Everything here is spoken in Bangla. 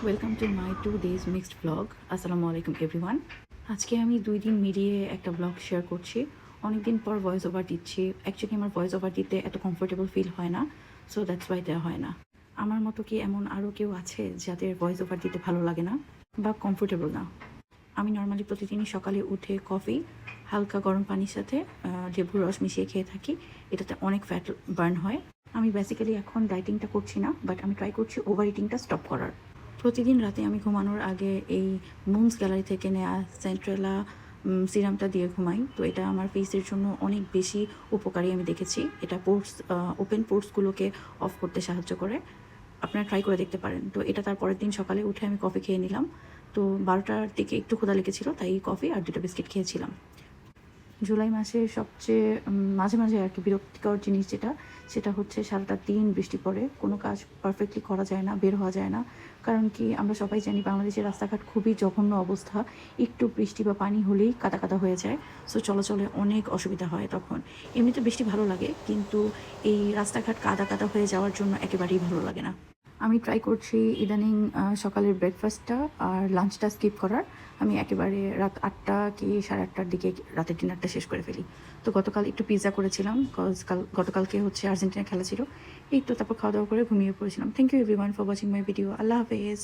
Welcome to my 2 days mixed blog. আসসালামু আলাইকুম এভরিওয়ান। আজকে আমি 2 দিন মিলিয়ে একটা ব্লগ শেয়ার করছি। অনেক দিন পর ভয়েস ওভার দিচ্ছি। অ্যাকচুয়ালি আমার ভয়েস ওভার দিতে এত কমফোর্টেবল ফিল হয় না, সো দ্যাটস ওয়াই দেওয়া হয় না। আমার মতো কি এমন আরও কেউ আছে যাদের ভয়েস ওভার দিতে ভালো লাগে না বা কমফোর্টেবল না? আমি নর্মালি প্রতিদিনই সকালে উঠে কফি হালকা গরম পানির সাথে লেবুর রস মিশিয়ে খেয়ে থাকি। এটাতে অনেক ফ্যাট বার্ন হয়। আমি বেসিক্যালি এখন ডায়েটিংটা করছি না, বাট আমি ট্রাই করছি ওভার ইটিংটা স্টপ করার। প্রতিদিন রাতে আমি ঘুমানোর আগে এই মুনস গ্যালারি থেকে নেওয়া সেন্ট্রেলা সিরামটা দিয়ে ঘুমাই। তো এটা আমার ফেসের জন্য অনেক বেশি উপকারী আমি দেখেছি। এটা পোর্স ওপেন পোর্সগুলোকে অফ করতে সাহায্য করে। আপনারা ট্রাই করে দেখতে পারেন। তো এটা তার পরের দিন সকালে উঠে আমি কফি খেয়ে নিলাম। তো 12টার দিকে একটু ক্ষুধা লেগেছিল, তাই কফি আর 2টা বিস্কিট খেয়েছিলাম। জুলাই মাসে সবচেয়ে মাঝে মাঝে আর কি বিরক্তিকর জিনিস সেটা হচ্ছে সারাটা দিন বৃষ্টি পড়ে, কোনো কাজ পারফেক্টলি করা যায় না, বের হওয়া যায় না। কারণ কি আমরা সবাই জানি বাংলাদেশের রাস্তাঘাট খুবই জঘন্য অবস্থা। একটু বৃষ্টি বা পানি হলেই কাদা কাদা হয়ে যায়। সো চলাচলে অনেক অসুবিধা হয় তখন। এমনিতে বৃষ্টি ভালো লাগে, কিন্তু এই রাস্তাঘাট কাদা কাদা হয়ে যাওয়ার জন্য একেবারেই ভালো লাগে না। আমি ট্রাই করছি ইদানিং সকালের ব্রেকফাস্টটা আর লাঞ্চটা স্কিপ করার। আমি একেবারে রাত 8টা কি 8:30টার দিকে রাতের ডিনারটা শেষ করে ফেলি। তো গতকাল একটু পিৎজা করেছিলাম, গতকালকে হচ্ছে আর্জেন্টিনা খেলা ছিল। এই তো তারপর খাওয়া দাওয়া করে ঘুমিয়ে পড়েছিলাম। Thank you everyone for watching my video. আল্লাহ হাফেজ।